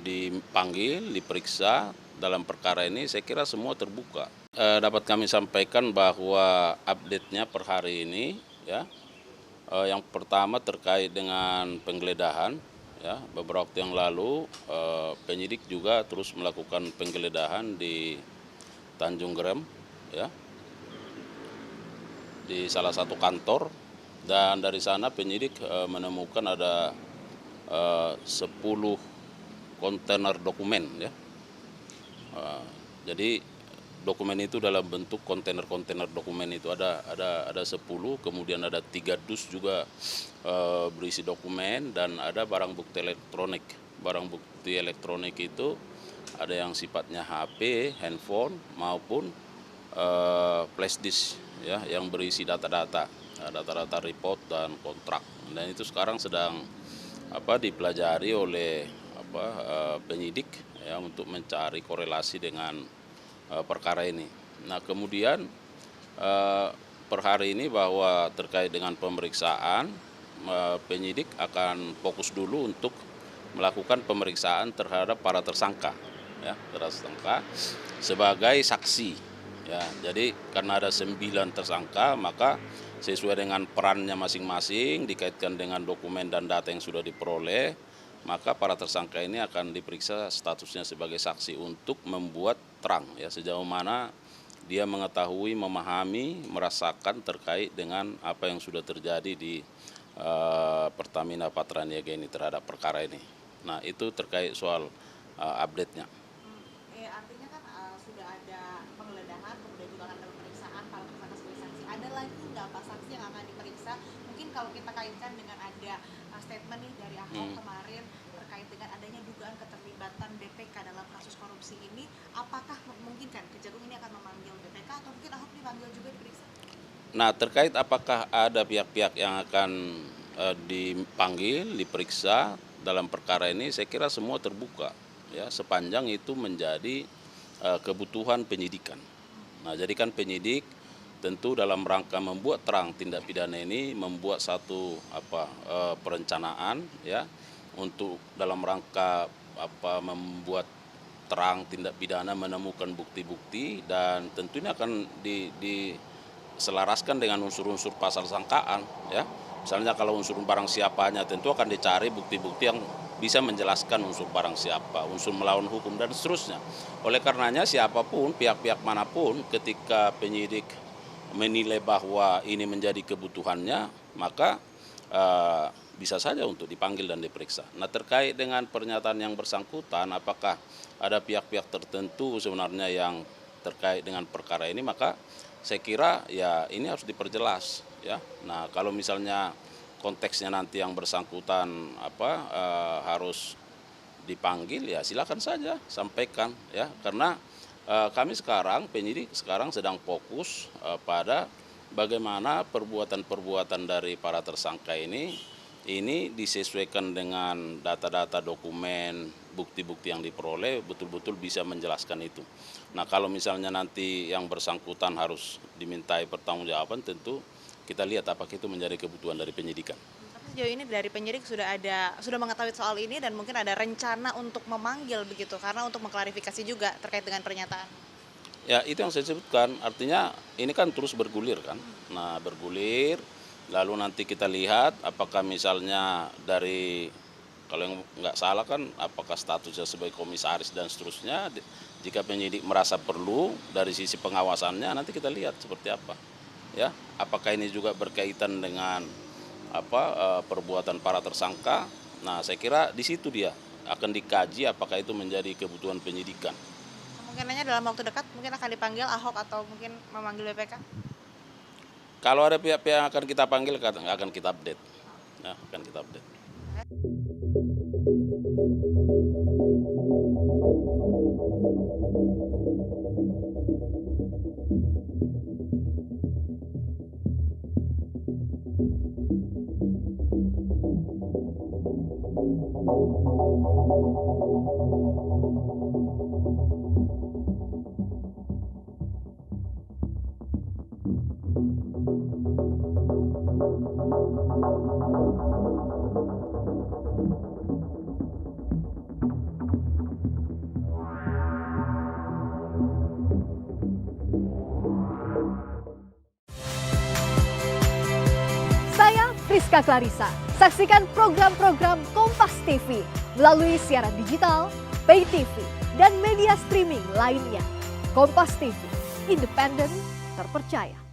dipanggil, diperiksa dalam perkara ini, saya kira semua terbuka. Dapat kami sampaikan bahwa update-nya per hari ini ya, yang pertama terkait dengan penggeledahan ya, beberapa waktu yang lalu penyidik juga terus melakukan penggeledahan di Tanjung Gerem ya, di salah satu kantor, dan dari sana penyidik menemukan ada 10 kontainer dokumen ya. Jadi dokumen itu dalam bentuk kontainer-kontainer dokumen itu ada 10, kemudian ada 3 dus juga berisi dokumen, dan ada barang bukti elektronik. Barang bukti elektronik itu ada yang sifatnya HP, handphone maupun flash disk ya, yang berisi data-data report dan kontrak. Dan itu sekarang sedang dipelajari oleh penyidik ya, untuk mencari korelasi dengan perkara ini. Nah kemudian per hari ini bahwa terkait dengan pemeriksaan, penyidik akan fokus dulu untuk melakukan pemeriksaan terhadap para tersangka ya, tersangka sebagai saksi ya. Jadi karena ada 9 tersangka, maka sesuai dengan perannya masing-masing dikaitkan dengan dokumen dan data yang sudah diperoleh, maka para tersangka ini akan diperiksa statusnya sebagai saksi untuk membuat terang ya, sejauh mana dia mengetahui, memahami, merasakan terkait dengan apa yang sudah terjadi di Pertamina Patraniaga ini terhadap perkara ini. Nah itu terkait soal update-nya. Artinya kan sudah ada penggeledahan, kemudian juga akan ada pemeriksaan para tersangka sebagai saksi. Ada lagi nggak Pak saksi yang akan diperiksa? Mungkin kalau kita kaitkan dengan ada statement nih dari Ahok kemarin terkait dengan adanya dugaan keterlibatan BPK dalam kasus korupsi ini, apakah memungkinkan Kejagung ini akan memanggil BPK atau mungkin Ahok dipanggil juga diperiksa? Nah terkait apakah ada pihak-pihak yang akan dipanggil, diperiksa dalam perkara ini, saya kira semua terbuka ya, sepanjang itu menjadi kebutuhan penyidikan. Nah jadi kan penyidik tentu dalam rangka membuat terang tindak pidana ini, membuat satu perencanaan ya, untuk dalam rangka membuat terang tindak pidana, menemukan bukti-bukti, dan tentunya akan diselaraskan dengan unsur-unsur pasal sangkaan ya. Misalnya kalau unsur barang siapanya, tentu akan dicari bukti-bukti yang bisa menjelaskan unsur barang siapa, unsur melawan hukum, dan seterusnya. Oleh karenanya siapapun, pihak-pihak manapun, ketika penyidik menilai bahwa ini menjadi kebutuhannya, maka bisa saja untuk dipanggil dan diperiksa. Nah terkait dengan pernyataan yang bersangkutan, apakah ada pihak-pihak tertentu sebenarnya yang terkait dengan perkara ini, maka saya kira ya ini harus diperjelas ya. Nah kalau misalnya konteksnya nanti yang bersangkutan harus dipanggil, ya silakan saja sampaikan ya, karena kami sekarang, penyidik sekarang sedang fokus pada bagaimana perbuatan-perbuatan dari para tersangka ini disesuaikan dengan data-data dokumen, bukti-bukti yang diperoleh, betul-betul bisa menjelaskan itu. Nah kalau misalnya nanti yang bersangkutan harus dimintai pertanggungjawaban, tentu kita lihat apakah itu menjadi kebutuhan dari penyidikan. Tapi sejauh ini dari penyidik sudah mengetahui soal ini dan mungkin ada rencana untuk memanggil begitu karena untuk mengklarifikasi juga terkait dengan pernyataan. Ya itu yang saya sebutkan, artinya ini kan terus bergulir kan. Nah bergulir, lalu nanti kita lihat apakah misalnya dari, kalau yang nggak salah kan apakah statusnya sebagai komisaris dan seterusnya. Jika penyidik merasa perlu dari sisi pengawasannya, nanti kita lihat seperti apa ya, apakah ini juga berkaitan dengan perbuatan para tersangka. Nah saya kira di situ dia akan dikaji apakah itu menjadi kebutuhan penyidikan. Kemungkinannya dalam waktu dekat mungkin akan dipanggil Ahok atau mungkin memanggil BPK. Kalau ada pihak-pihak yang akan kita panggil, akan kita update. Nah, akan kita update. Rizka Clarissa. Saksikan program-program Kompas TV melalui siaran digital, pay TV, dan media streaming lainnya. Kompas TV, independen, terpercaya.